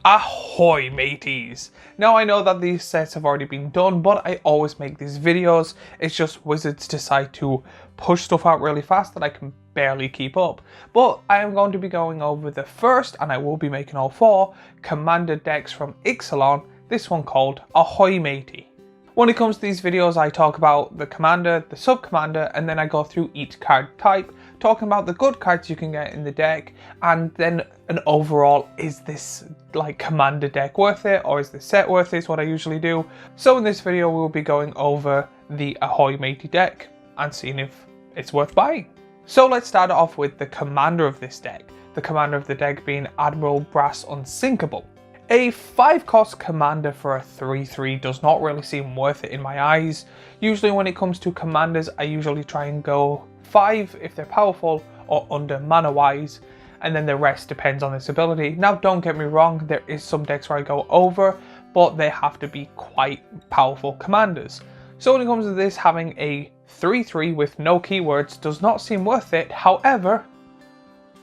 Ahoy mateys! Now I know that these sets have already been done, but I always make these videos. It's just Wizards decide to push stuff out really fast that I can barely keep up. But I am going to be going over the first, and I will be making all 4, commander decks from Ixalan, this one called Ahoy Matey. When it comes to these videos, I talk about the commander, the sub-commander, and then I go through each card type, talking about the good cards you can get in the deck, and then an overall, is this like commander deck worth it, or is this set worth it, is what I usually do. So in this video, we will be going over the Ahoy Matey deck and seeing if it's worth buying. So let's start off with the commander of this deck. The commander of the deck being Admiral Brass Unsinkable. A 5-cost commander for a 3/3 does not really seem worth it in my eyes. Usually when it comes to commanders, I usually try and go 5 if they're powerful or under mana wise, and then the rest depends on its ability. Now don't get me wrong, there is some decks where I go over, but they have to be quite powerful commanders. So when it comes to this, having a 3/3 with no keywords does not seem worth it. However,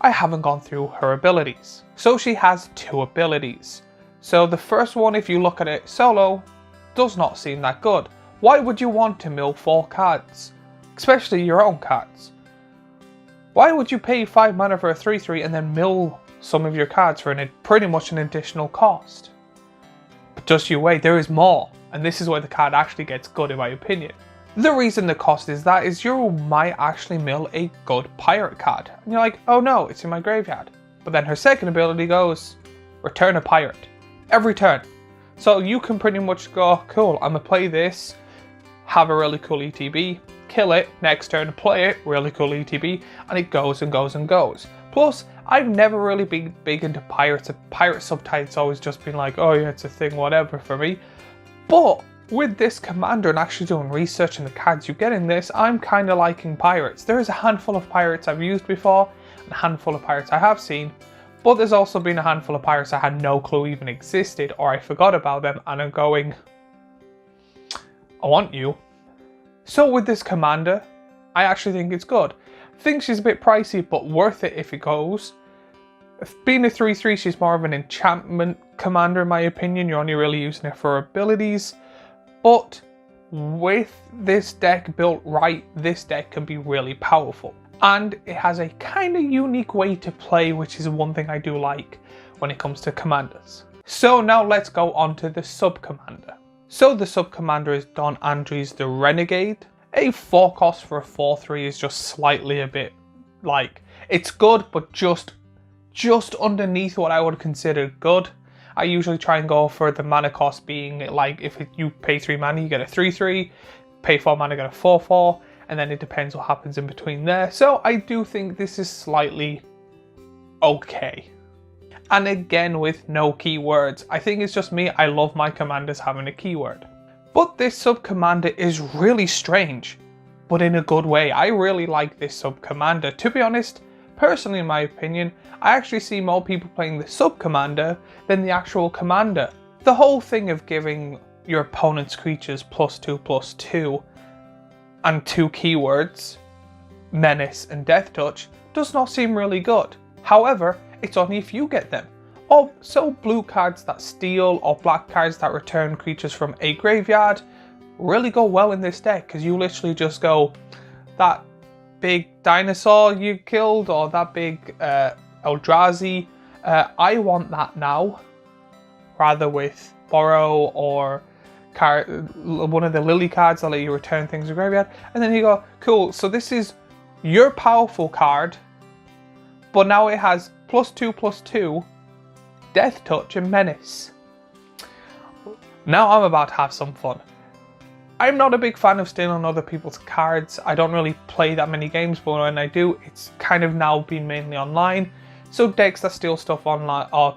I haven't gone through her abilities. So she has 2 abilities. So the first one, if you look at it solo, does not seem that good. Why would you want to mill 4 cards? Especially your own cards. Why would you pay 5 mana for a 3/3 and then mill some of your cards for pretty much an additional cost? But just you wait, there is more. And this is where the card actually gets good in my opinion. The reason the cost is that is you might actually mill a good pirate card. And you're like, oh no, it's in my graveyard. But then her second ability goes, return a pirate. Every turn. So you can pretty much go, cool, I'm gonna play this, have a really cool ETB, kill it, next turn play it, really cool ETB, and it goes and goes and goes. Plus, I've never really been big into pirates. Pirate subtypes always just been like, oh yeah, it's a thing, whatever for me. But with this commander and actually doing research on the cards you get in this, I'm kind of liking pirates. There is a handful of pirates I've used before, and a handful of pirates I have seen, but there's also been a handful of pirates I had no clue even existed, or I forgot about them, and I'm going, I want you. So with this commander, I actually think it's good. I think she's a bit pricey, but worth it if it goes. Being a 3/3, she's more of an enchantment commander in my opinion. You're only really using it for abilities. But with this deck built right, this deck can be really powerful. And it has a kind of unique way to play, which is one thing I do like when it comes to commanders. So now let's go on to the sub-commander. So the sub-commander is Don Andres the Renegade. A 4-cost for a 4/3 is just slightly a bit like, it's good, but just underneath what I would consider good. I usually try and go for the mana cost being like, if you pay 3 mana, you get a 3/3, pay 4 mana, you get a 4/4, and then it depends what happens in between there. So I do think this is slightly okay. And again, with no keywords. I think it's just me, I love my commanders having a keyword. But this sub-commander is really strange, but in a good way. I really like this sub-commander. To be honest, personally in my opinion, I actually see more people playing the sub-commander than the actual commander. The whole thing of giving your opponent's creatures +2/+2 and 2 keywords, Menace and Death Touch, does not seem really good. However, it's only if you get them. Also, blue cards that steal or black cards that return creatures from a graveyard really go well in this deck, because you literally just go, that big dinosaur you killed, or that big Eldrazi, I want that now, rather with borrow or one of the lily cards that let you return things to graveyard, and then you go, cool, so this is your powerful card, but now it has +2/+2, Death Touch and Menace. Now I'm about to have some fun. I'm not a big fan of stealing other people's cards. I don't really play that many games, but when I do, it's kind of now been mainly online. So decks that steal stuff online, or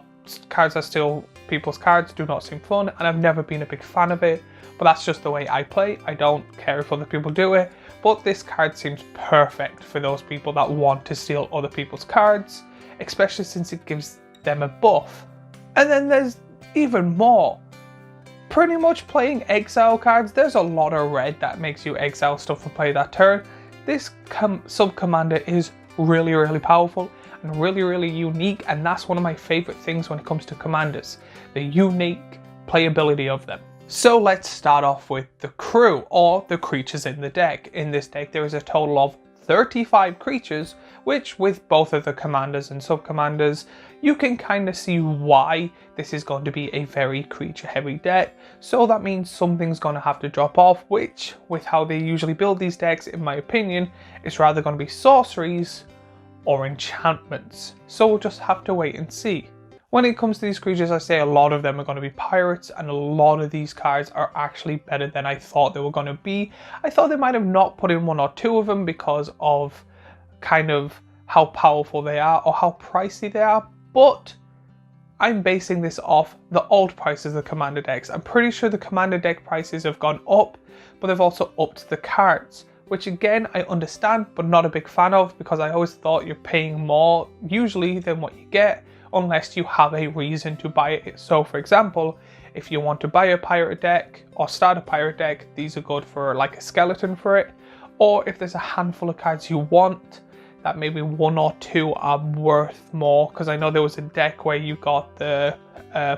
cards that steal people's cards, do not seem fun, and I've never been a big fan of it. But that's just the way I play. I don't care if other people do it, but this card seems perfect for those people that want to steal other people's cards, especially since it gives them a buff. And then there's even more. Pretty much playing exile cards, there's a lot of red that makes you exile stuff and play that turn. This sub-commander is really, really powerful, and really unique, and that's one of my favorite things when it comes to commanders, the unique playability of them. So let's start off with the crew, or the creatures in the deck. In this deck there is a total of 35 creatures, which with both of the commanders and sub-commanders, you can kind of see why this is going to be a very creature heavy deck. So that means something's going to have to drop off, which with how they usually build these decks, in my opinion, is rather going to be sorceries or enchantments. So we'll just have to wait and see. When it comes to these creatures, I say a lot of them are going to be pirates, and a lot of these cards are actually better than I thought they were going to be. I thought they might have not put in one or two of them because of kind of how powerful they are or how pricey they are, but I'm basing this off the old prices of the commander decks. I'm pretty sure the commander deck prices have gone up, but they've also upped the cards, which again I understand but not a big fan of, because I always thought you're paying more usually than what you get, unless you have a reason to buy it. So for example, if you want to buy a pirate deck or start a pirate deck, these are good for like a skeleton for it. Or if there's a handful of cards you want, that maybe one or two are worth more, because I know there was a deck where you got the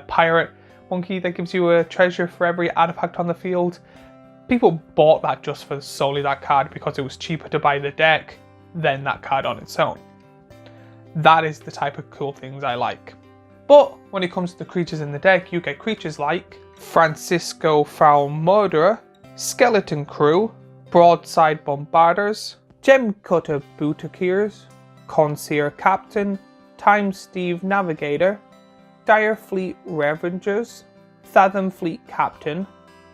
pirate monkey that gives you a treasure for every artifact on the field. People bought that just for solely that card because it was cheaper to buy the deck than that card on its own. That is the type of cool things I like. But when it comes to the creatures in the deck, you get creatures like Francisco Foul Murderer, Skeleton Crew, Broadside Bombarders, Gem Cutter Butakirs, Conceer Captain, Time Steve Navigator, Dire Fleet Revengers, Fathom Fleet Captain,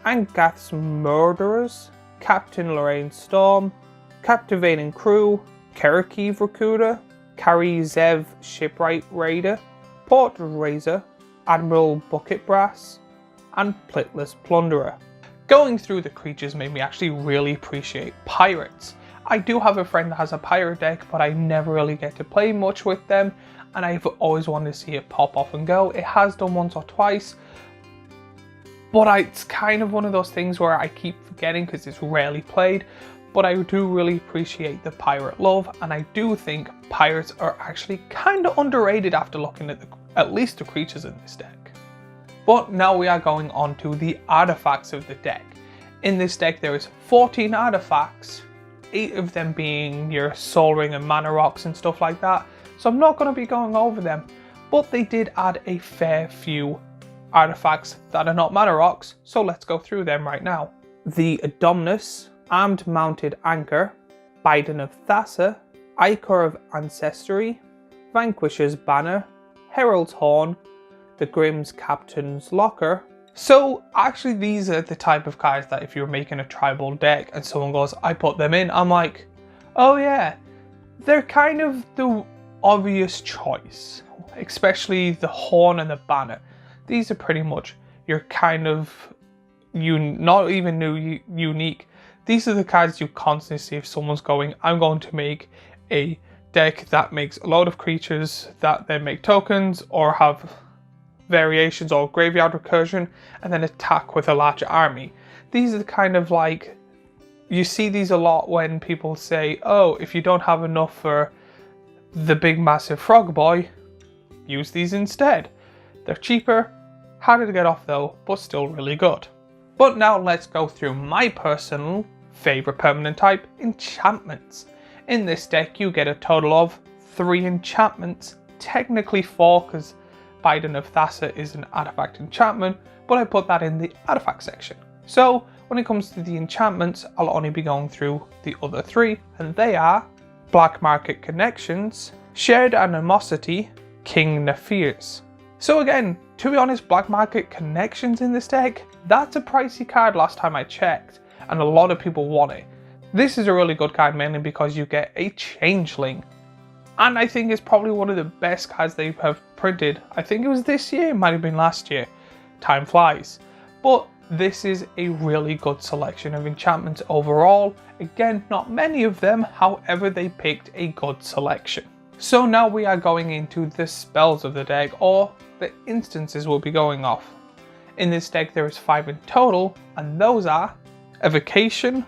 Angath's Murderers, Captain Lorraine Storm, Captivating Crew, Karakiv Recruiter, Carry Zev Shipwright Raider, Port Razor, Admiral Bucket Brass, and Plitless Plunderer. Going through the creatures made me actually really appreciate pirates. I do have a friend that has a pirate deck, but I never really get to play much with them, and I've always wanted to see it pop off and go. It has done once or twice, but it's kind of one of those things where I keep forgetting because it's rarely played. But I do really appreciate the pirate love, and I do think pirates are actually kind of underrated after looking at least the creatures in this deck. But now we are going on to the artifacts of the deck. In this deck there is 14 artifacts, 8 of them being your Soul Ring and Mana Rocks and stuff like that, so I'm not going to be going over them, but they did add a fair few artifacts that are not Mana Rocks, so let's go through them right now. The Adomnus, Armed Mounted Anchor, Biden of Thassa, Ichor of Ancestry, Vanquisher's Banner, Herald's Horn, the Grimm's Captain's Locker. So actually these are the type of cards that if you're making a tribal deck and someone goes, I put them in, I'm like, oh yeah, they're kind of the obvious choice, especially the Horn and the Banner. These are pretty much your kind of, not even unique. These are the cards you constantly see if someone's going, I'm going to make a deck that makes a load of creatures that then make tokens or have variations or graveyard recursion and then attack with a larger army. These are the kind of like, you see these a lot when people say, oh, if you don't have enough for the big massive frog boy, use these instead. They're cheaper, harder to get off though, but still really good. But now let's go through my personal favourite permanent type, enchantments. In this deck you get a total of 3 enchantments, technically 4 because Biden of Thassa is an artifact enchantment, but I put that in the artifact section. So when it comes to the enchantments, I'll only be going through the other 3, and they are Black Market Connections, Shared Animosity, King Nafirs. So again, to be honest, Black Market Connections in this deck, that's a pricey card last time I checked, and a lot of people want it. This is a really good card mainly because you get a Changeling, and I think it's probably one of the best cards they have printed. I think it was this year, it might have been last year. Time flies. But this is a really good selection of enchantments overall. Again, not many of them, however they picked a good selection. So now we are going into the spells of the deck, or the instances we'll be going off. In this deck there is 5 in total, and those are Evocation,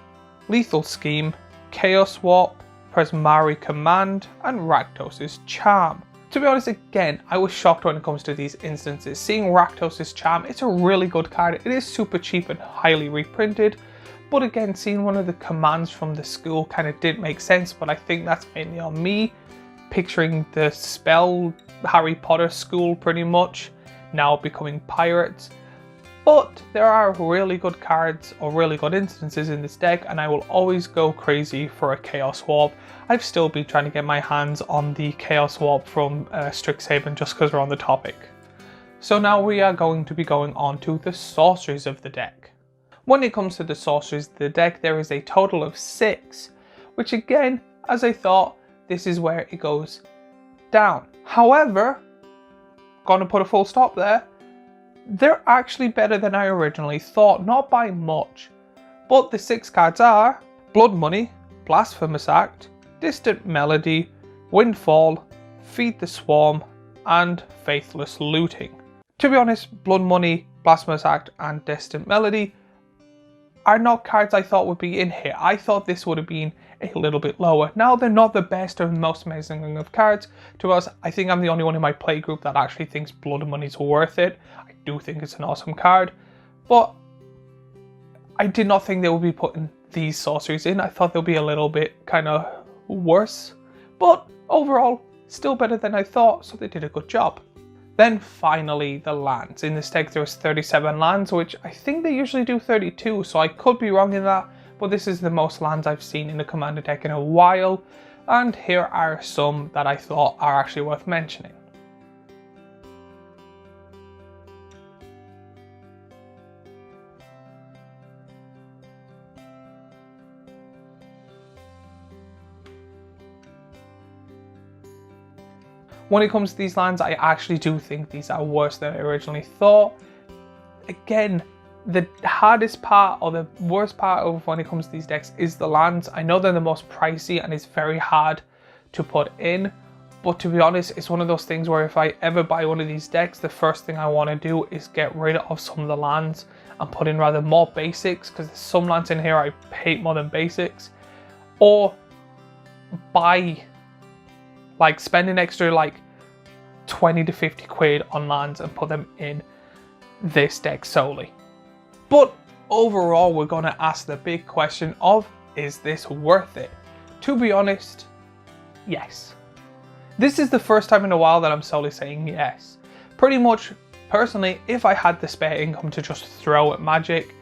Lethal Scheme, Chaos Warp, Prismari Command, and Rakdos' Charm. To be honest, again, I was shocked when it comes to these instances. Seeing Rakdos' Charm, it's a really good card. It is super cheap and highly reprinted. But again, seeing one of the commands from the school kind of did make sense, but I think that's mainly on me picturing the spell Harry Potter school pretty much now becoming pirates. But there are really good cards or really good instances in this deck, and I will always go crazy for a Chaos Warp. I've still been trying to get my hands on the Chaos Warp from Strixhaven just because we're on the topic. So now we are going to be going on to the sorceries of the deck. When it comes to the sorceries of the deck, there is a total of 6, which again, as I thought, this is where it goes down. However, gonna put a full stop there, they're actually better than I originally thought, not by much. But the 6 cards are Blood Money, Blasphemous Act, Distant Melody, Windfall, Feed the Swarm, and Faithless Looting. To be honest, Blood Money, Blasphemous Act, and Distant Melody are not cards I thought would be in here. I thought this would have been a little bit lower. Now, they're not the best or most amazing of cards. To us, I think I'm the only one in my play group that actually thinks Blood Money's worth it. I do think it's an awesome card, but I did not think they would be putting these sorceries in. I thought they'll be a little bit kind of worse, but overall, still better than I thought, so they did a good job. Then finally, the lands. In this deck, there was 37 lands, which I think they usually do 32, so I could be wrong in that, but this is the most lands I've seen in the Commander deck in a while, and here are some that I thought are actually worth mentioning. When it comes to these lands, I actually do think these are worse than I originally thought. Again, the hardest part or the worst part of when it comes to these decks is the lands. I know they're the most pricey and it's very hard to put in, but to be honest, it's one of those things where if I ever buy one of these decks, the first thing I want to do is get rid of some of the lands and put in rather more basics, because there's some lands in here I hate more than basics, or buy, like, spend an extra like 20 to 50 quid on lands and put them in this deck solely. But overall, we're going to ask the big question of, is this worth it? To be honest, yes. This is the first time in a while that I'm solely saying yes. Pretty much, personally, if I had the spare income to just throw at Magic,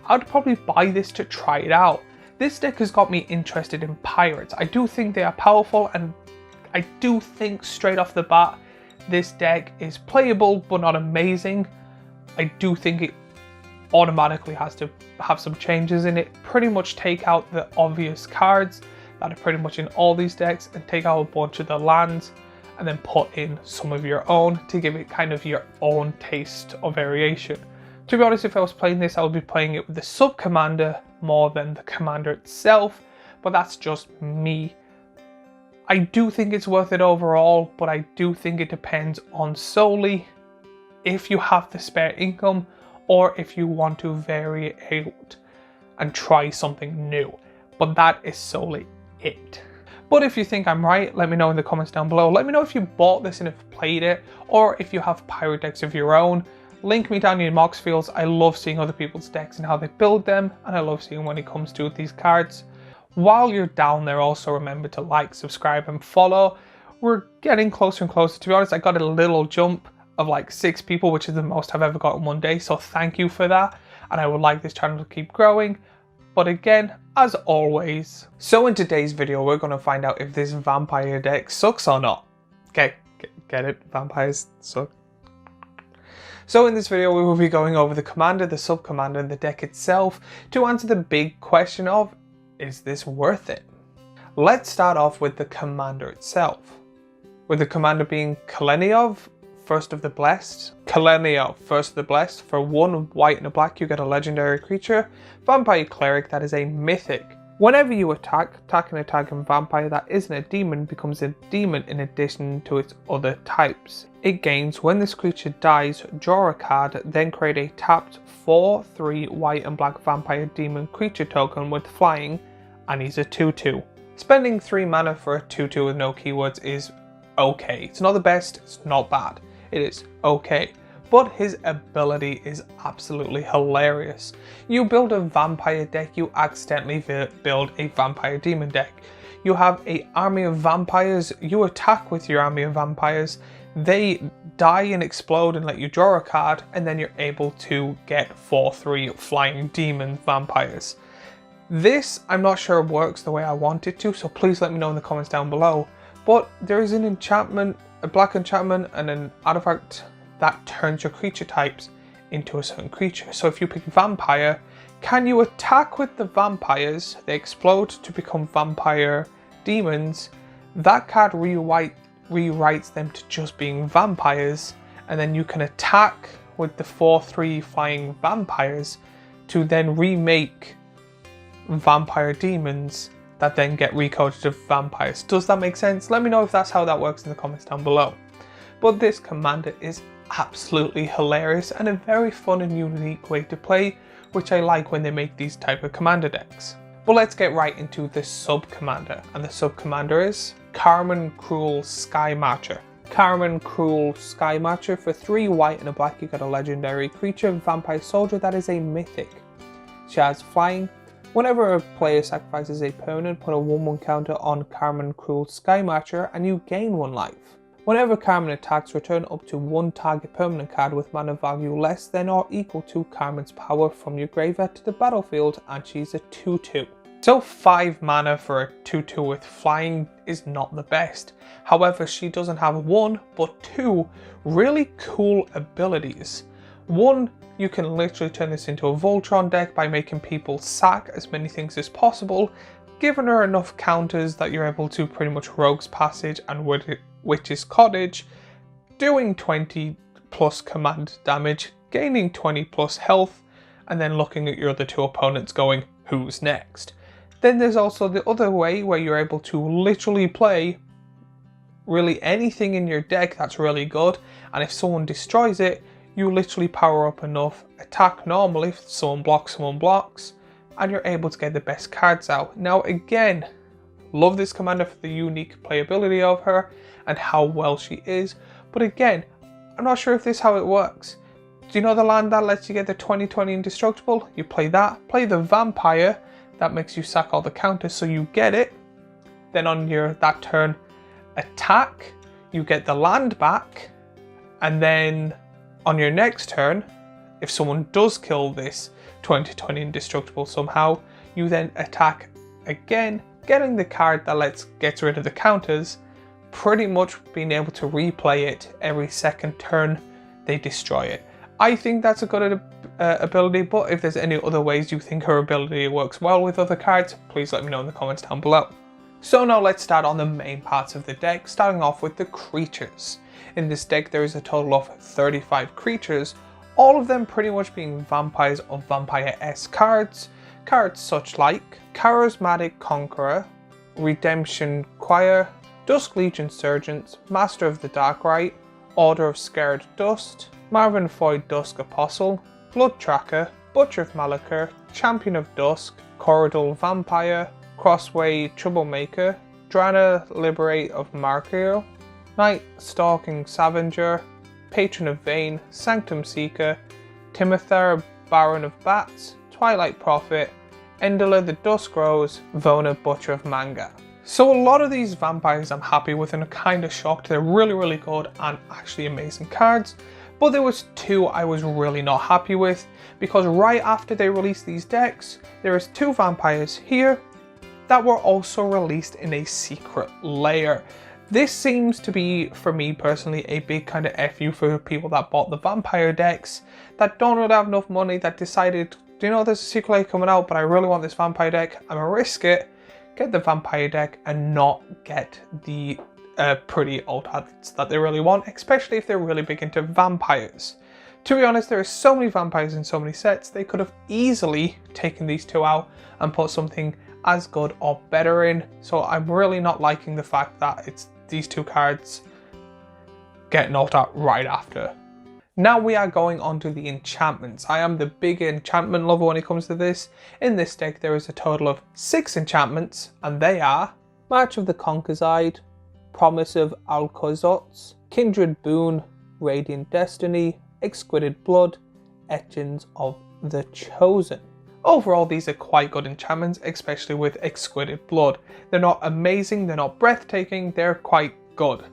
I'd probably buy this to try it out. This deck has got me interested in pirates. I do think they are powerful, and I do think straight off the bat, this deck is playable but not amazing. I do think it automatically has to have some changes in it. Pretty much take out the obvious cards that are pretty much in all these decks and take out a bunch of the lands and then put in some of your own to give it kind of your own taste or variation. To be honest, if I was playing this, I would be playing it with the sub-commander more than the commander itself, but that's just me. I do think it's worth it overall, but I do think it depends on solely if you have the spare income or if you want to vary out and try something new. But that is solely it. But if you think I'm right, let me know in the comments down below. Let me know if you bought this and have played it, or if you have pirate decks of your own. Link me down in your Mox fields. I love seeing other people's decks and how they build them, and I love seeing when it comes to these cards. While you're down there, also remember to like, subscribe, and follow. We're getting closer and closer. To be honest, I got a little jump of like 6 people, which is the most I've ever got in one day, so thank you for that, and I would like this channel to keep growing. But again, as always, so in today's video, we're going to find out if this vampire deck sucks or not. Okay, get it? Vampires suck. So in this video, we will be going over the commander, the sub-commander, and the deck itself to answer the big question of, is this worth it? Let's start off with the commander itself. With the commander being Kaleniov, First of the Blessed. Kaleniov, First of the Blessed. For 1 white and a black, you get a legendary creature, Vampire Cleric, that is a mythic. Whenever you attack an attacking vampire that isn't a demon becomes a demon in addition to its other types. It gains when this creature dies, draw a card, then create a tapped 4/3 white and black vampire demon creature token with flying, and he's a 2/2. Spending 3 mana for a 2/2 with no keywords is okay. It's not the best, it's not bad. It is okay. But his ability is absolutely hilarious. You build a vampire deck, you accidentally build a vampire demon deck. You have an army of vampires, you attack with your army of vampires, they die and explode and let you draw a card, and then you're able to get 4/3 flying demon vampires. This, I'm not sure works the way I want it to, so please let me know in the comments down below. But there is an enchantment, a black enchantment, and an artifact that turns your creature types into a certain creature. So if you pick vampire, can you attack with the vampires, they explode to become vampire demons, that card rewrites them to just being vampires, and then you can attack with the 4/3 flying vampires to then remake vampire demons that then get recoded to vampires. Does that make sense? Let me know if that's how that works in the comments down below. But this commander is absolutely hilarious and a very fun and unique way to play, which I like when they make these type of commander decks. But let's get right into the sub commander, and the sub commander is Carmen Cruel Sky Marcher. Carmen Cruel Sky Marcher, for 3 white and a black you get a legendary creature vampire soldier that is a mythic. She has flying. Whenever a player sacrifices a permanent, put a 1/1 counter on Carmen Cruel Sky Marcher and you gain 1 life. Whenever Carmen attacks, return up to 1 target permanent card with mana value less than or equal to Carmen's power from your graveyard to the battlefield, and she's a 2/2. So 5 mana for a 2/2 with flying is not the best. However, she doesn't have 1 but 2 really cool abilities. 1, you can literally turn this into a Voltron deck by making people sack as many things as possible, giving her enough counters that you're able to pretty much Rogue's Passage and Witch's Cottage, doing 20 plus command damage, gaining 20 plus health, and then looking at your other 2 opponents going, who's next? Then there's also the other way where you're able to literally play really anything in your deck that's really good, and if someone destroys it, you literally power up enough, attack normally if someone blocks, and you're able to get the best cards out. Now again, love this commander for the unique playability of her and how well she is, but again, I'm not sure if this is how it works. Do you know the land that lets you get the 20/20 indestructible? You play that, play the vampire, that makes you sack all the counters so you get it, then on that turn attack, you get the land back, and then on your next turn, if someone does kill this 20/20 indestructible somehow, you then attack again, getting the card that gets rid of the counters, pretty much being able to replay it every second turn they destroy it. I think that's a good ability, but if there's any other ways you think her ability works well with other cards, please let me know in the comments down below. So now let's start on the main parts of the deck, starting off with the creatures. In this deck there is a total of 35 creatures, all of them pretty much being vampires or vampire-esque cards. Cards such like Charismatic Conqueror, Redemption Choir, Dusk Legion Sergeants, Master of the Dark Rite, Order of Scared Dust, Marvin Foy Dusk Apostle, Blood Tracker, Butcher of Malachor, Champion of Dusk, Corridor Vampire, Crossway Troublemaker, Drana Liberate of Markio, Night Stalking Scavenger, Patron of Vane, Sanctum Seeker, Timothar Baron of Bats, Twilight Prophet, Endela the Dusk Rose, Vona Butcher of Manga. So a lot of these vampires I'm happy with and are kind of shocked. They're really good and actually amazing cards. But there was 2 I was really not happy with, because right after they released these decks, there is 2 vampires here that were also released in a secret layer. This seems to be, for me personally, a big kind of FU for people that bought the vampire decks, that don't really have enough money, that decided, do you know there's a secret layer coming out, but I really want this vampire deck, I'm gonna risk it, get the vampire deck and not get the pretty old hats that they really want, especially if they're really big into vampires. To be honest, there are so many vampires in so many sets, they could have easily taken these 2 out and put something as good or better in, so I'm really not liking the fact that it's these 2 cards get knocked out right after. Now we are going on to the enchantments. I am the big enchantment lover when it comes to this. In this deck there is a total of 6 enchantments, and they are March of the Conquerside, Promise of Alcozots, Kindred Boon, Radiant Destiny, Exquisite Blood, Etchings of the Chosen. Overall, these are quite good enchantments, especially with Exquisite Blood. They're not amazing, they're not breathtaking, they're quite good.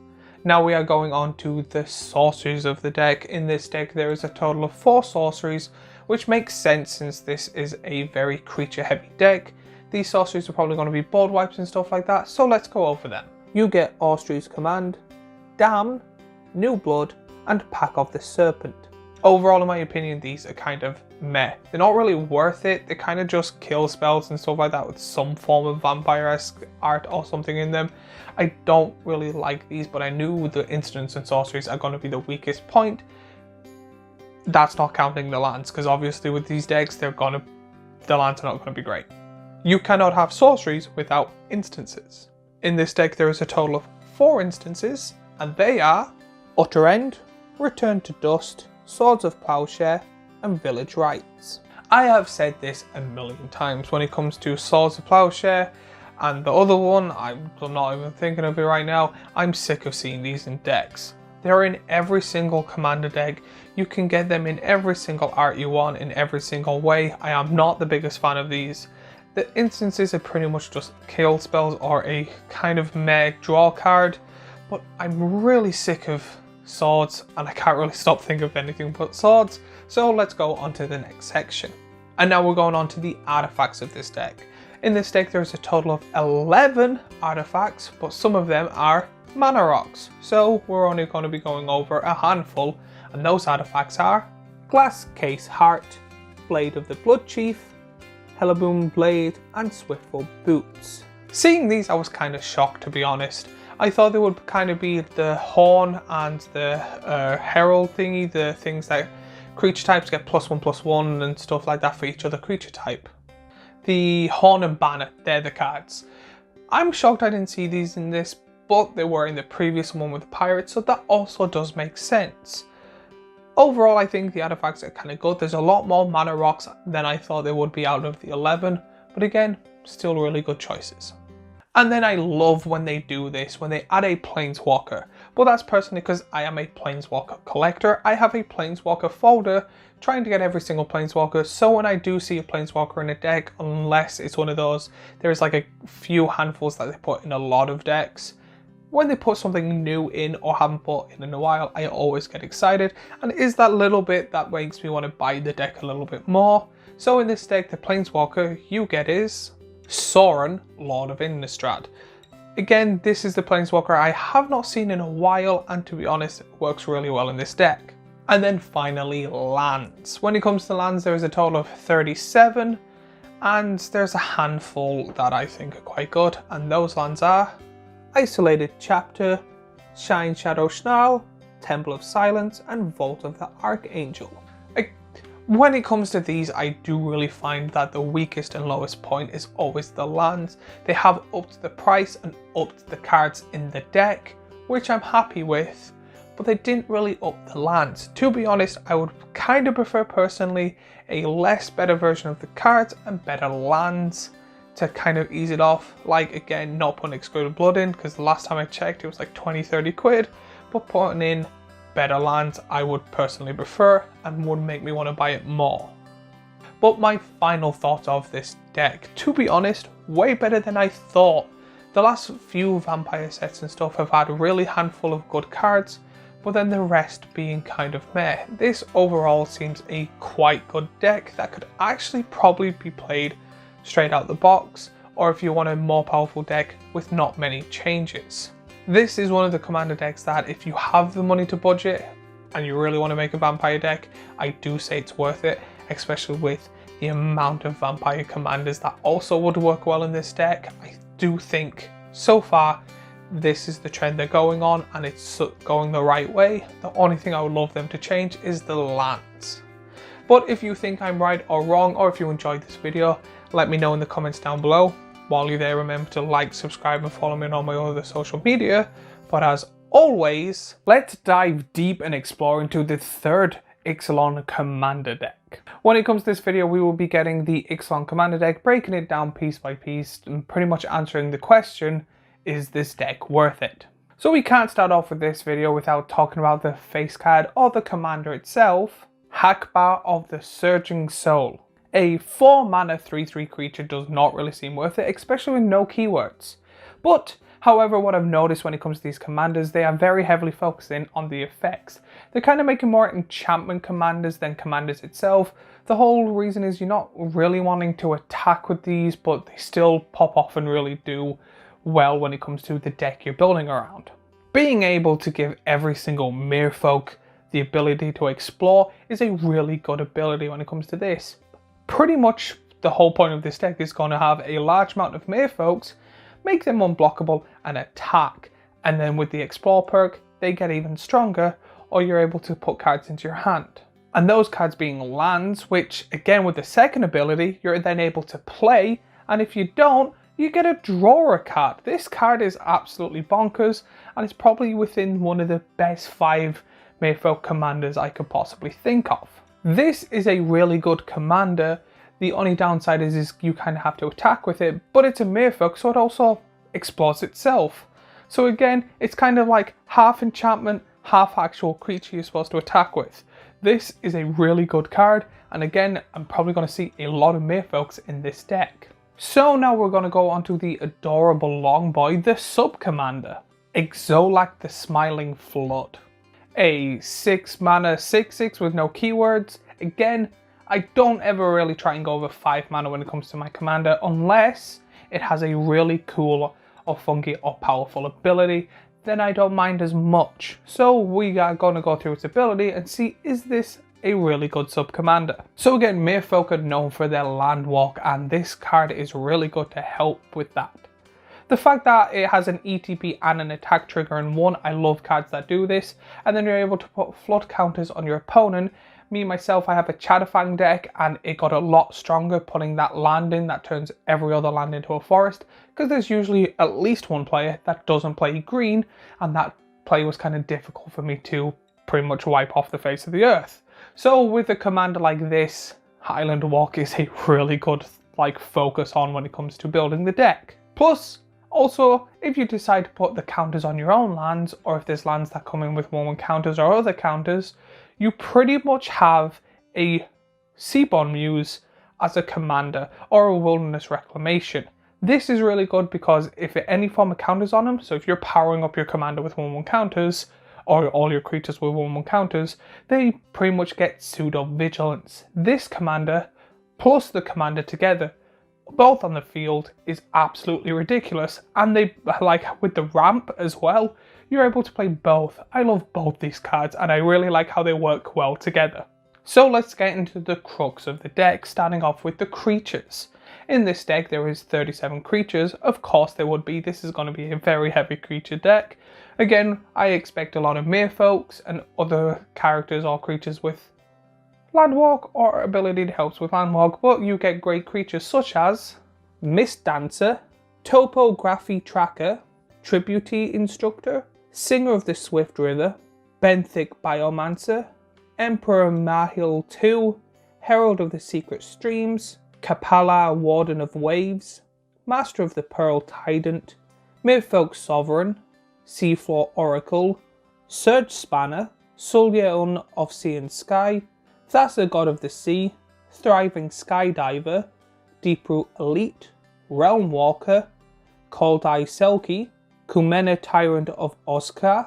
Now we are going on to the sorceries of the deck. In this deck there is a total of 4 sorceries, which makes sense since this is a very creature heavy deck. These sorceries are probably going to be board wipes and stuff like that, so let's go over them. You get Austri's Command, Damn, New Blood, and Pack of the Serpent. Overall, in my opinion, these are kind of meh. They're not really worth it. They kind of just kill spells and stuff like that with some form of vampire-esque art or something in them. I don't really like these, but I knew the instants and sorceries are going to be the weakest point. That's not counting the lands, because obviously with these decks, the lands are not going to be great. You cannot have sorceries without instances. In this deck, there is a total of 4 instances, and they are Utter End, Return to Dust, Swords of Plowshare, and Village Rites. I have said this a million times when it comes to Swords of Plowshare, and the other one, I'm not even thinking of it right now. I'm sick of seeing these in decks. They're in every single commander deck. You can get them in every single art you want, in every single way. I am not the biggest fan of these. The instances are pretty much just kill spells or a kind of meh draw card, but I'm really sick of swords and I can't really stop thinking of anything but swords, so let's go on to the next section. And now we're going on to the artifacts of this deck. In this deck there's a total of 11 artifacts, but some of them are mana rocks, so we're only going to be going over a handful, and those artifacts are Glass Case Heart, Blade of the Blood Chief, Hellaboom Blade, and Swiftfoot Boots. Seeing these I was kind of shocked, to be honest. I thought they would kind of be the Horn and the Herald thingy, the things that creature types get +1/+1 and stuff like that for each other creature type. The Horn and Banner, they're the cards. I'm shocked I didn't see these in this, but they were in the previous one with the Pirates, so that also does make sense. Overall, I think the artifacts are kind of good. There's a lot more mana rocks than I thought there would be out of the 11, but again, still really good choices. And then I love when they do this, when they add a Planeswalker. But that's personally because I am a Planeswalker collector. I have a Planeswalker folder trying to get every single Planeswalker. So when I do see a Planeswalker in a deck, unless it's one of those, there's like a few handfuls that they put in a lot of decks. When they put something new in or haven't put in a while, I always get excited. And it is that little bit that makes me want to buy the deck a little bit more. So in this deck, the Planeswalker you get is Sorin, Lord of Innistrad. Again, this is the Planeswalker I have not seen in a while, and to be honest, it works really well in this deck. And then finally, lands. When it comes to lands, there is a total of 37, and there's a handful that I think are quite good, and those lands are Isolated Chapter, Shine Shadow Snarl, Temple of Silence, and Vault of the Archangel. When it comes to these, I do really find that the weakest and lowest point is always the lands. They have upped the price and upped the cards in the deck, which I'm happy with, but they didn't really up the lands. To be honest, I would kind of prefer personally a less better version of the cards and better lands to kind of ease it off. Like, again, not putting Exquisite Blood in, because the last time I checked it was like 20-30 quid, but putting in better lands I would personally prefer and would make me want to buy it more. But my final thoughts of this deck, to be honest, way better than I thought. The last few vampire sets and stuff have had a really handful of good cards, but then the rest being kind of meh. This overall seems a quite good deck that could actually probably be played straight out the box, or if you want a more powerful deck with not many changes. This is one of the commander decks that if you have the money to budget and you really want to make a vampire deck, I do say it's worth it, especially with the amount of vampire commanders that also would work well in this deck. I do think so far this is the trend they're going on and it's going the right way. The only thing I would love them to change is the lands. But if you think I'm right or wrong, or if you enjoyed this video, let me know in the comments down below. While you're there, remember to like, subscribe, and follow me on all my other social media. But as always, let's dive deep and explore into the third Ixalan Commander deck. When it comes to this video, we will be getting the Ixalan Commander deck, breaking it down piece by piece, and pretty much answering the question, is this deck worth it? So we can't start off with this video without talking about the face card or the commander itself, Hakbar of the Surging Soul. A 4 mana 3/3 creature does not really seem worth it, especially with no keywords. But however, what I've noticed when it comes to these commanders, they are very heavily focusing on the effects. They're kind of making more enchantment commanders than commanders itself. The whole reason is you're not really wanting to attack with these, but they still pop off and really do well when it comes to the deck you're building around. Being able to give every single merfolk the ability to explore is a really good ability when it comes to this. Pretty much the whole point of this deck is going to have a large amount of merfolks, make them unblockable and attack, and then with the explore perk they get even stronger, or you're able to put cards into your hand. And those cards being lands, which again with the second ability you're then able to play, and if you don't, you get to draw a card. This card is absolutely bonkers, and it's probably within one of the best 5 merfolk commanders I could possibly think of. This is a really good commander. The only downside is you kind of have to attack with it, but it's a merfolk, so it also explores itself. So again, it's kind of like half enchantment, half actual creature you're supposed to attack with. This is a really good card, and again, I'm probably going to see a lot of merfolks in this deck. So now we're going to go on to the adorable long boy, the sub-commander, Ixalan the Smiling Flood. A 6 mana 6/6 with no keywords. Again, I don't ever really try and go over 5 mana when it comes to my commander unless it has a really cool or funky or powerful ability, then I don't mind as much. So we are going to go through its ability and see, is this a really good sub-commander? So again, merfolk are known for their land walk, and this card is really good to help with that. The fact that it has an ETB and an attack trigger in one, I love cards that do this, and then you're able to put flood counters on your opponent. Me, myself, I have a Chatterfang deck, and it got a lot stronger putting that land in that turns every other land into a forest, because there's usually at least one player that doesn't play green, and that play was kind of difficult for me to pretty much wipe off the face of the earth. So with a commander like this, Highland Walk is a really good focus on when it comes to building the deck. Plus, also, if you decide to put the counters on your own lands, or if there's lands that come in with 1/1 counters or other counters, you pretty much have a Seaborn Muse as a commander, or a Wilderness Reclamation. This is really good because if any form of counters on them, so if you're powering up your commander with 1/1 counters, or all your creatures with 1/1 counters, they pretty much get pseudo vigilance. This commander plus the commander together, both on the field, is absolutely ridiculous, and they with the ramp as well, you're able to play both. I love both these cards, and I really like how they work well together. So let's get into the crux of the deck, starting off with the creatures. In this deck there is 37 creatures. Of course there would be, this is going to be a very heavy creature deck. Again, I expect a lot of merfolks and other characters or creatures with landwalk or ability that helps with landwalk, but you get great creatures such as Mist Dancer, Topography Tracker, Tributary Instructor, Singer of the Swift River, Benthic Biomancer, Emperor Mahil II, Herald of the Secret Streams, Kapala Warden of Waves, Master of the Pearl Tident, Merfolk Sovereign, Seafloor Oracle, Surge Spanner, Sulyeon of Sea and Sky, Thassa God of the Sea, Thriving Skydiver, Deeproot Elite, Realm Walker, Koldai Selkie, Kumena Tyrant of Oscar,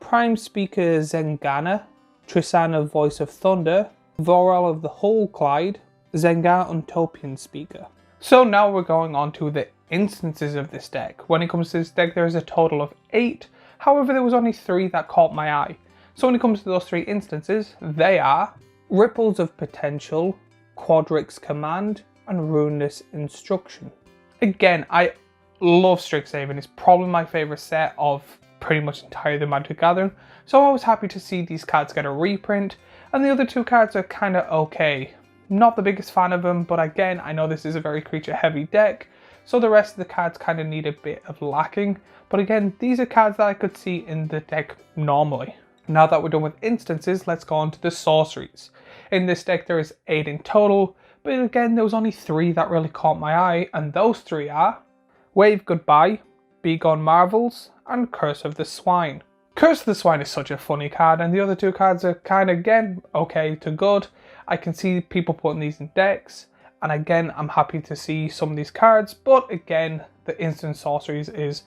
Prime Speaker Zengana, Tristana Voice of Thunder, Voral of the Hull Clyde, Zengar Untopian Speaker. So now we're going on to the instances of this deck. When it comes to this deck there is a total of 8, however there was only 3 that caught my eye. So when it comes to those 3 instances, they are Ripples of Potential, Quadrix Command, and Ruinous Instruction. Again, I love Strixhaven. It's probably my favourite set of pretty much entire the Magic Gathering, so I was happy to see these cards get a reprint, and the other 2 cards are kind of okay. Not the biggest fan of them, but again, I know this is a very creature heavy deck, so the rest of the cards kind of need a bit of lacking, but again, these are cards that I could see in the deck normally. Now that we're done with instances, let's go on to the sorceries. In this deck there is 8 in total, but again there was only 3 that really caught my eye, and those 3 are Wave Goodbye, Begone Marvels, and Curse of the Swine. Curse of the Swine is such a funny card, and the other two cards are kind of, again, okay to good. I can see people putting these in decks, and again, I'm happy to see some of these cards, but again, the instant sorceries is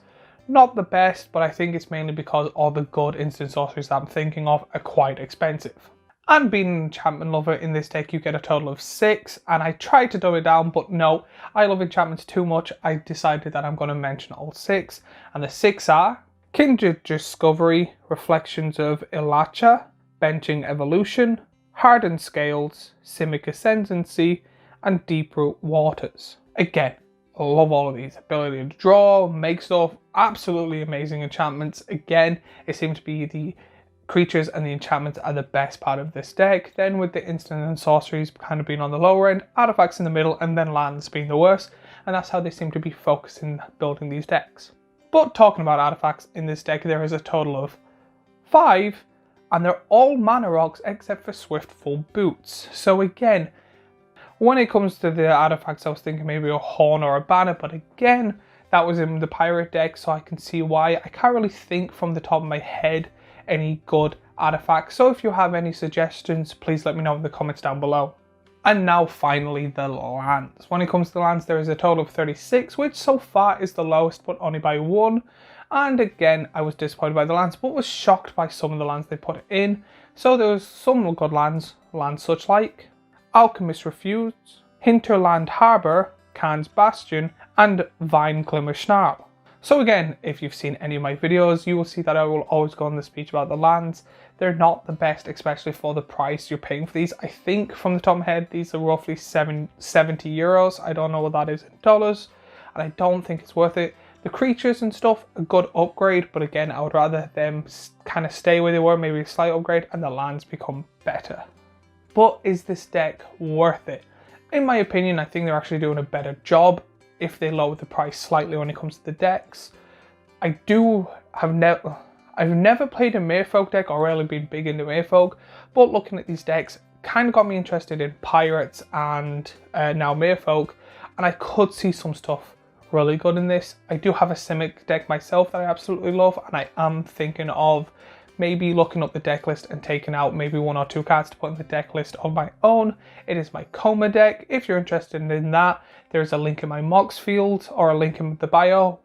not the best, but I think it's mainly because all the good instant sorceries that I'm thinking of are quite expensive. And being an enchantment lover, in this deck you get a total of 6, and I tried to dumb it down, but no, I love enchantments too much. I decided that I'm going to mention all 6, and the 6 are Kindred Discovery, Reflections of Ilacha, Benching Evolution, Hardened Scales, Simic Ascendancy, and Deeproot Waters. Again, I love all of these. Ability to draw, make stuff, absolutely amazing enchantments. Again, it seems to be the creatures and the enchantments are the best part of this deck. Then with the instant and sorceries kind of being on the lower end, artifacts in the middle, and then lands being the worst. And that's how they seem to be focusing building these decks. But talking about artifacts in this deck, there is a total of 5, and they're all mana rocks except for Swiftful Boots. So again, when it comes to the artifacts, I was thinking maybe a horn or a banner, but again, that was in the pirate deck, so I can see why. I can't really think from the top of my head any good artifacts, so if you have any suggestions, please let me know in the comments down below. And now finally the lands. When it comes to lands, there is a total of 36, which so far is the lowest, but only by 1. And again, I was disappointed by the lands, but was shocked by some of the lands they put in. So there was some good lands such like Alchemist Refuge, Hinterland Harbour, Khan's Bastion, and Vine Glimmer Snarl. So again, if you've seen any of my videos, you will see that I will always go on the speech about the lands. They're not the best, especially for the price you're paying for these. I think from the top of my head, these are roughly 70 euros. I don't know what that is in dollars, and I don't think it's worth it. The creatures and stuff, a good upgrade, but again, I would rather them kind of stay where they were, maybe a slight upgrade, and the lands become better. But is this deck worth it? In my opinion, I think they're actually doing a better job if they lower the price slightly when it comes to the decks. I've never played a Merfolk deck or really been big into Merfolk, but looking at these decks kind of got me interested in Pirates and now Merfolk, and I could see some stuff really good in this. I do have a Simic deck myself that I absolutely love, and I am thinking of maybe looking up the deck list and taking out maybe 1 or 2 cards to put in the deck list of my own. It is my Coma deck. If you're interested in that, there's a link in my Mox field or a link in the bio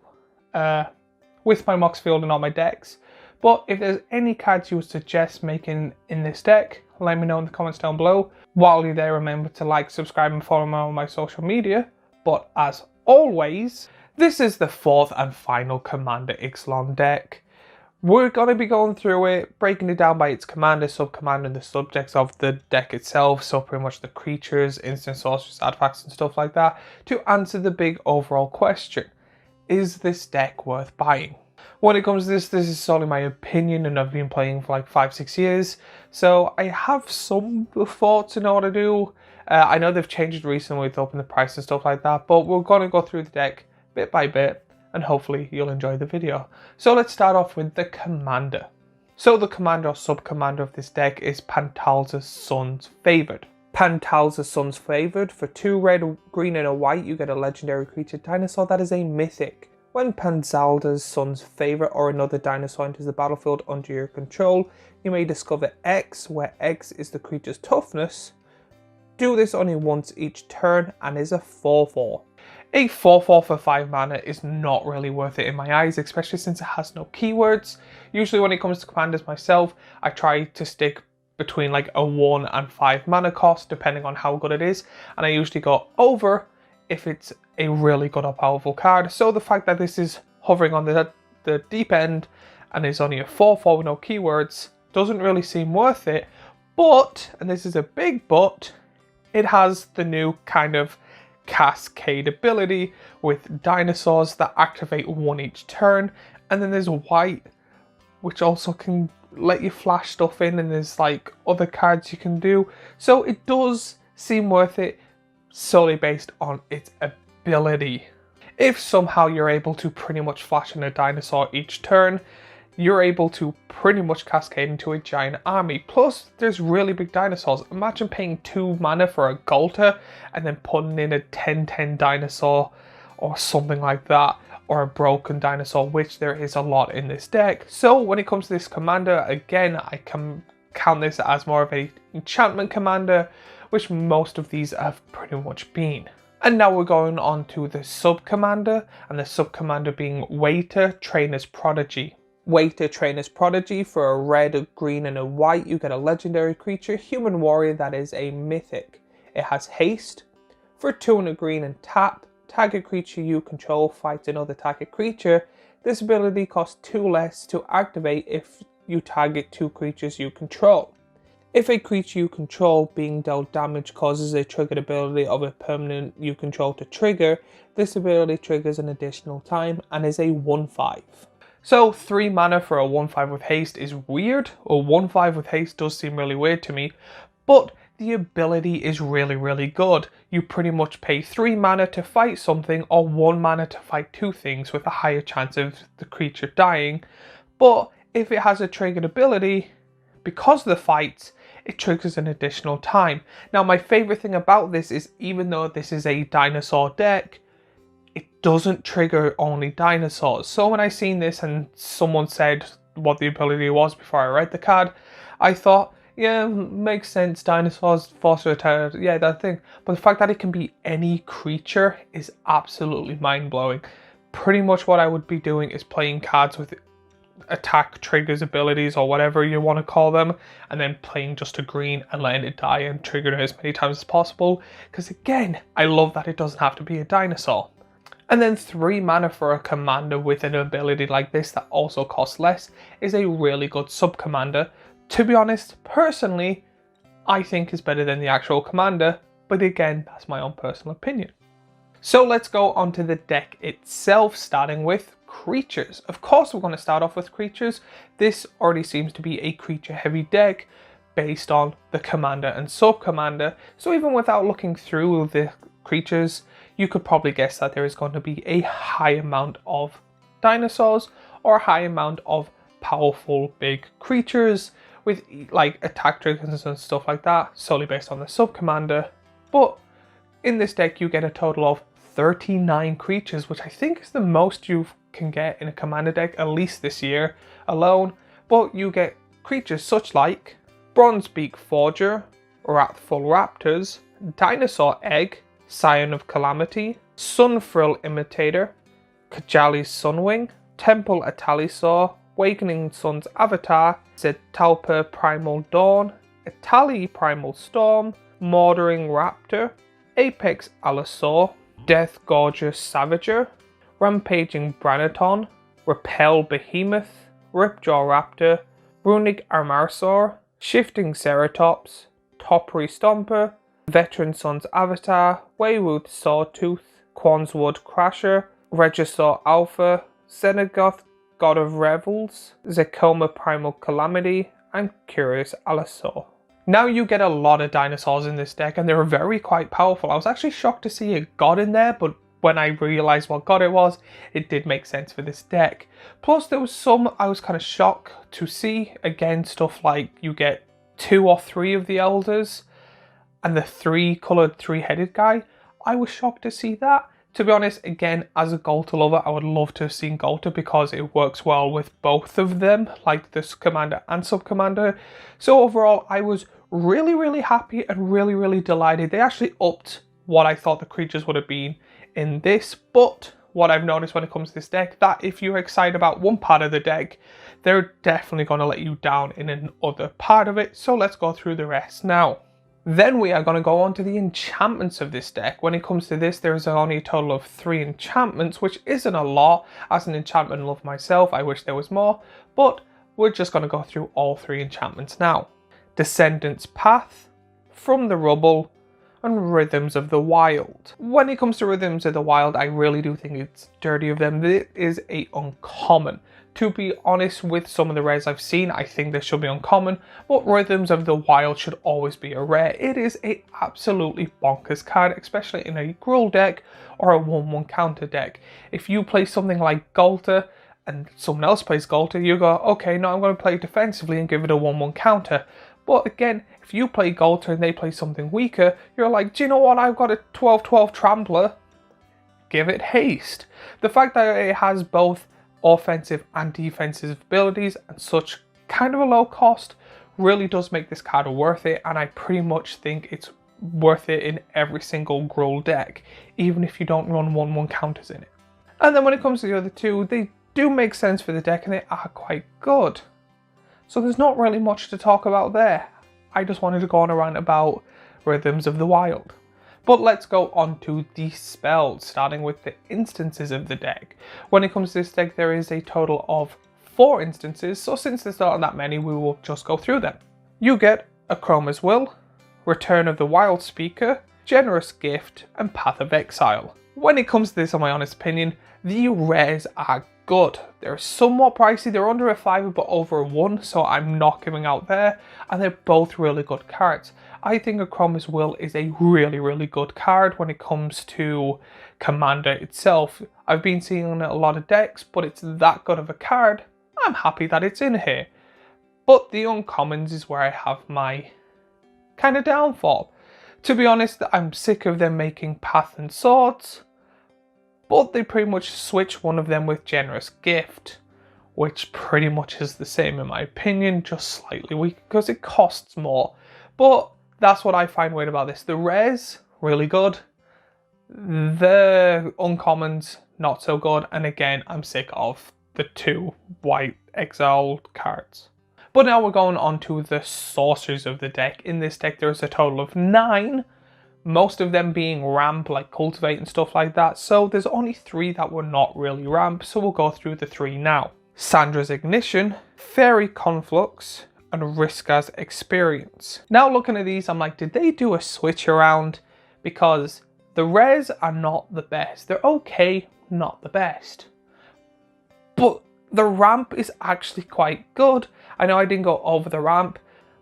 with my Mox field and all my decks. But if there's any cards you would suggest making in this deck, let me know in the comments down below. While you're there, remember to like, subscribe, and follow me on my social media. But as always, this is the 4th and final Commander Ixalan deck. We're going to be going through it, breaking it down by its commander, sub-commander, and the subjects of the deck itself. So pretty much the creatures, instant sorceries, artifacts, and stuff like that, to answer the big overall question. Is this deck worth buying? When it comes to this is solely my opinion, and I've been playing for like 5-6 years. So I have some thoughts on what to do. I know they've changed recently with upping the price and stuff like that, but we're going to go through the deck bit by bit, and hopefully you'll enjoy the video. So let's start off with the commander. So the commander or sub-commander of this deck is Pantalza's Sun's Favoured. Pantalza's Sun's Favoured, for 2 red, green and a white, you get a legendary creature dinosaur that is a mythic. When Pantalza's Sun's Favourite or another dinosaur enters the battlefield under your control, you may discover X, where X is the creature's toughness. Do this only once each turn and is a 4/4. A 4/4 for 5 mana is not really worth it in my eyes, especially since it has no keywords. Usually when it comes to commanders myself, I try to stick between like a 1 and 5 mana cost, depending on how good it is. And I usually go over if it's a really good or powerful card. So the fact that this is hovering on the deep end and is only a 4/4 with no keywords doesn't really seem worth it. But, and this is a big but, it has the new kind of cascade ability with dinosaurs that activate 1 each turn, and then there's white, which also can let you flash stuff in, and there's like other cards you can do. So it does seem worth it solely based on its ability. If somehow you're able to pretty much flash in a dinosaur each turn, you're able to pretty much cascade into a giant army. Plus, there's really big dinosaurs. Imagine paying 2 mana for a Golter and then putting in a 10/10 dinosaur or something like that, or a broken dinosaur, which there is a lot in this deck. So when it comes to this commander, again, I can count this as more of a enchantment commander, which most of these have pretty much been. And now we're going on to the sub-commander, and the sub-commander being Waiter, Trainer's Prodigy. Waiter, Trainer's Prodigy, for a red, a green and a white, you get a legendary creature, human warrior that is a mythic. It has haste. For 2 and a green and tap, target creature you control fights another target creature. This ability costs 2 less to activate if you target 2 creatures you control. If a creature you control being dealt damage causes a triggered ability of a permanent you control to trigger, this ability triggers an additional time and is a 1/5. So 3 mana for a 1/5 with haste is weird, or 1/5 with haste does seem really weird to me, but the ability is really good. You pretty much pay 3 mana to fight something or 1 mana to fight 2 things with a higher chance of the creature dying. But if it has a triggered ability, because of the fights, it triggers an additional time. Now my favourite thing about this is, even though this is a dinosaur deck, it doesn't trigger only dinosaurs. So when I seen this and someone said what the ability was before I read the card, I thought, yeah, makes sense, dinosaurs, foster attack, yeah, that thing. But the fact that it can be any creature is absolutely mind-blowing. Pretty much what I would be doing is playing cards with attack triggers abilities, or whatever you want to call them, and then playing just a green and letting it die and trigger it as many times as possible. Because again, I love that it doesn't have to be a dinosaur. And then 3 mana for a commander with an ability like this that also costs less is a really good sub-commander. To be honest, personally, I think is better than the actual commander, but again, that's my own personal opinion. So let's go on to the deck itself, starting with creatures. Of course, we're going to start off with creatures. This already seems to be a creature-heavy deck based on the commander and sub-commander. So even without looking through the creatures, you could probably guess that there is going to be a high amount of dinosaurs or a high amount of powerful big creatures with like attack triggers and stuff like that, solely based on the sub-commander. But in this deck you get a total of 39 creatures, which I think is the most you can get in a commander deck, at least this year alone. But you get creatures such like Bronzebeak Forger, Wrathful Raptors, Dinosaur Egg, Scion of Calamity, Sunfrill Imitator, Kajali's Sunwing, Temple Atalisaur, Wakening Sun's Avatar, Zetalpa Primal Dawn, Atali Primal Storm, Mordering Raptor, Apex Allosaur, Death Gorgeous Savager, Rampaging Branaton, Repel Behemoth, Ripjaw Raptor, Runic Armasaur, Shifting Ceratops, Toppery Stomper, Veteran Sun's Avatar, Waywooth Sawtooth, Quanswood Crasher, Regisaur Alpha, Xenagoth God of Revels, Zekoma Primal Calamity, and Curious Allosaur. Now you get a lot of dinosaurs in this deck, and they're very quite powerful. I was actually shocked to see a god in there, but when I realised what god it was, it did make sense for this deck. Plus there was some I was kind of shocked to see. Again, stuff like you get 2 or 3 of the elders, and the 3-coloured 3-headed guy. I was shocked to see that. To be honest, again, as a Golter lover, I would love to have seen Golter because it works well with both of them, like this commander and sub-commander. So overall, I was really happy and really delighted. They actually upped what I thought the creatures would have been in this, but what I've noticed when it comes to this deck, that if you're excited about one part of the deck, they're definitely going to let you down in another part of it. So let's go through the rest now. Then we are going to go on to the enchantments of this deck. When it comes to this, there is only a total of 3 enchantments, which isn't a lot. As an enchantment lover myself, I wish there was more, but we're just going to go through all 3 enchantments now. Descendant's Path, From the Rubble, and Rhythms of the Wild. When it comes to Rhythms of the Wild, I really do think it's dirty of them. This is a uncommon. To be honest, with some of the rares I've seen, I think this should be uncommon, but Rhythms of the Wild should always be a rare. It is a absolutely bonkers card, especially in a Gruul deck or a 1/1 counter deck. If you play something like Golter and someone else plays Golter, you go, okay, no, I'm going to play defensively and give it a 1/1 counter. But again, if you play Golter and they play something weaker, you're like, do you know what, I've got a 12/12 Trampler. give it haste. The fact that it has both offensive and defensive abilities and such kind of a low cost really does make this card worth it, and I pretty much think it's worth it in every single Gruul deck, even if you don't run 1/1 counters in it. And then when it comes to the other two, they do make sense for the deck and they are quite good. So there's not really much to talk about there. I just wanted to go on a rant about Rhythms of the Wild. But let's go on to the spells, starting with the instances of the deck. When it comes to this deck, there is a total of 4 instances, so since there's not that many, we will just go through them. You get Akroma's Will, Return of the Wild Speaker, Generous Gift, and Path of Exile. When it comes to this, in my honest opinion, the rares are good. They're somewhat pricey, they're under a $5 but over a $1, so I'm not giving out there, and they're both really good cards. I think Akroma's Will is a really good card when it comes to Commander itself. I've been seeing it in a lot of decks, but it's that good of a card. I'm happy that it's in here. But the uncommons is where I have my kind of downfall. To be honest, I'm sick of them making Path and Swords, but they pretty much switch one of them with Generous Gift, which pretty much is the same in my opinion, just slightly weak because it costs more. But that's what I find weird about this. The rares, really good. The uncommons, not so good. And again, I'm sick of the 2 white exiled cards. But now we're going on to the sorceries of the deck. In this deck, there's a total of 9. Most of them being ramp, like Cultivate and stuff like that. So there's only 3 that were not really ramp. So we'll go through the 3 now. Sandra's Ignition, Fairy Conflux, and Riska's Experience. Now looking at these, I'm like, did they do a switch around? Because the rares are not the best. They're okay, not the best. But the ramp is actually quite good. I know I didn't go over the ramp,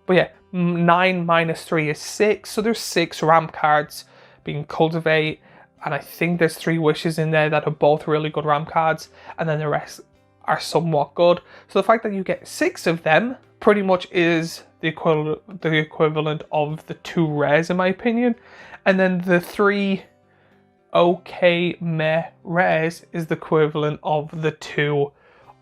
but yeah, 9 minus 3 is 6. So there's 6 ramp cards being Cultivate, and I think there's 3 Wishes in there that are both really good ramp cards, and then the rest are somewhat good. So the fact that you get 6 of them pretty much is the equivalent of the 2 rares in my opinion, and then the 3 okay meh rares is the equivalent of the 2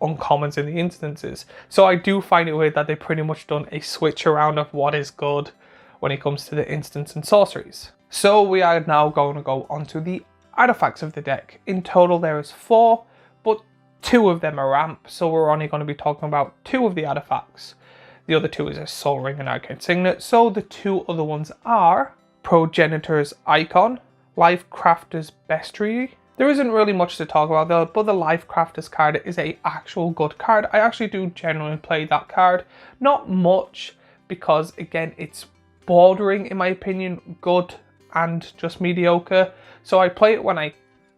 uncommons in the instances. So I do find it weird that they pretty much done a switch around of what is good when it comes to the instants and sorceries. So we are now going to go onto the artifacts of the deck. In total there is 4, but 2 of them are ramp, so we're only going to be talking about 2 of the artifacts. The other 2 is a Soul Ring and Arcane Signet, so the 2 other ones are Progenitor's Icon, Lifecrafter's Bestiary. There isn't really much to talk about though, but the Lifecrafter's card is a actual good card. I actually do generally play that card. Not much, because again, it's bordering, in my opinion, good and just mediocre. So I play it when I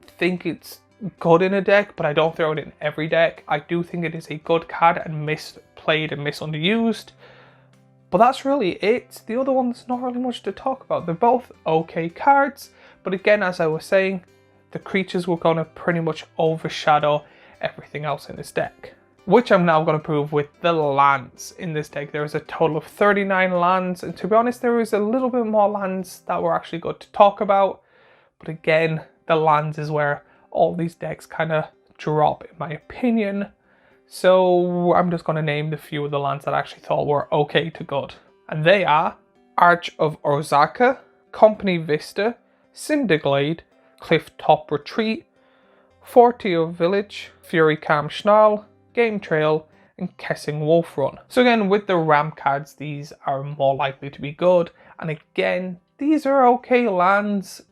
think it's good in a deck, but I don't throw it in every deck. I do think it is a good card and misplayed and misunderused. But that's really it. The other one's not really much to talk about. They're both okay cards, but again, as I was saying, the creatures were going to pretty much overshadow everything else in this deck, which I'm now going to prove with the lands in this deck. There is a total of 39 lands, and to be honest, there is a little bit more lands that were actually good to talk about, but again, the lands is where all these decks kind of drop in my opinion. So I'm just going to name the few of the lands that I actually thought were okay to good, and they are Arch of Orzaka, Company Vista, Cinderglade, Clifftop Retreat, Fortio Village, Fury Calm Schnarl, Game Trail, and Kessing Wolf Run. So again, with the ramp cards, these are more likely to be good. And again, these are okay lands,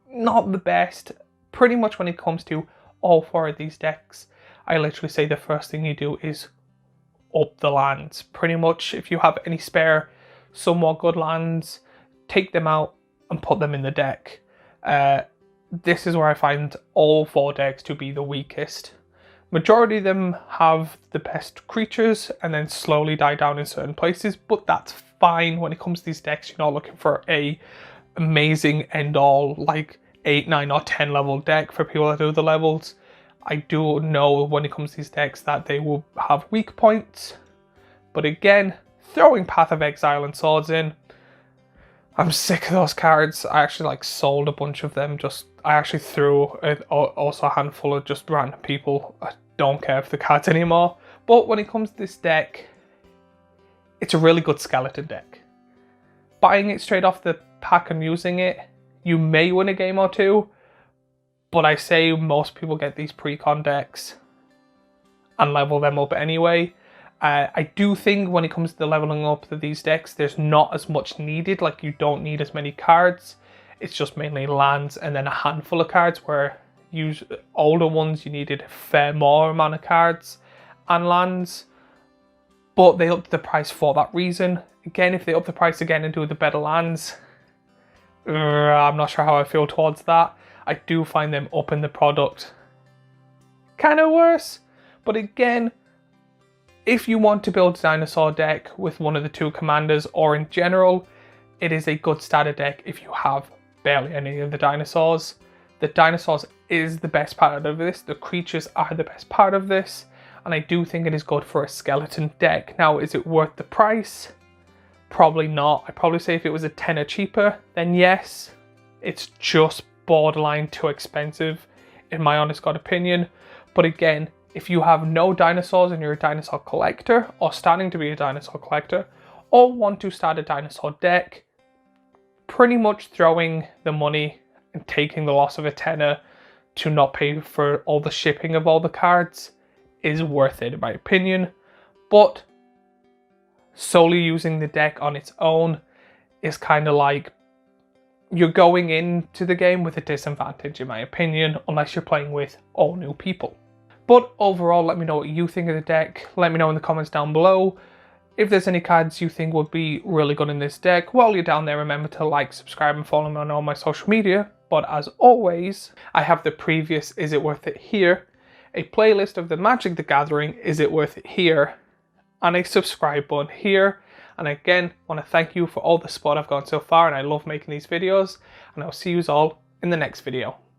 not the best. Pretty much when it comes to all 4 of these decks, I literally say the first thing you do is up the lands. Pretty much, if you have any spare, somewhat good lands, take them out and put them in the deck. This is where I find all 4 decks to be the weakest. Majority of them have the best creatures and then slowly die down in certain places, but that's fine. When it comes to these decks, you're not looking for a amazing end all like 8, 9 or 10 level deck for people that do the levels. I do know when it comes to these decks that they will have weak points, but again, throwing Path of Exile and Swords in, I'm sick of those cards. I actually sold a bunch of them just I actually threw also a handful of just random people. I don't care for the cards anymore. But when it comes to this deck, it's a really good skeleton deck. Buying it straight off the pack and using it, you may win a game or two, but I say most people get these pre-con decks and level them up anyway. I do think when it comes to the leveling up of these decks, there's not as much needed. Like, you don't need as many cards. It's just mainly lands and then a handful of cards, where older ones you needed a fair more amount of cards and lands. But they upped the price for that reason. Again, if they up the price again and do the better lands, I'm not sure how I feel towards that. I do find them upping the product kind of worse. But again, if you want to build a dinosaur deck with one of the two commanders, or in general, it is a good starter deck if you have barely any of the dinosaurs. The dinosaurs is the best part of this. The creatures are the best part of this. And I do think it is good for a skeleton deck. Now, is it worth the price? Probably not. I'd probably say if it was a tenner cheaper, then yes. It's just borderline too expensive, in my honest God opinion. But again, if you have no dinosaurs and you're a dinosaur collector, or starting to be a dinosaur collector, or want to start a dinosaur deck, pretty much throwing the money and taking the loss of a tenner to not pay for all the shipping of all the cards is worth it, in my opinion. But solely using the deck on its own is kind of like you're going into the game with a disadvantage, in my opinion, unless you're playing with all new people. But overall, let me know what you think of the deck. Let me know in the comments down below if there's any cards you think would be really good in this deck. While you're down there, remember to like, subscribe, and follow me on all my social media. But as always, I have the previous Is It Worth It here, a playlist of the Magic the Gathering Is It Worth It here, and a subscribe button here. And again, I want to thank you for all the support I've gotten so far, and I love making these videos, and I'll see you all in the next video.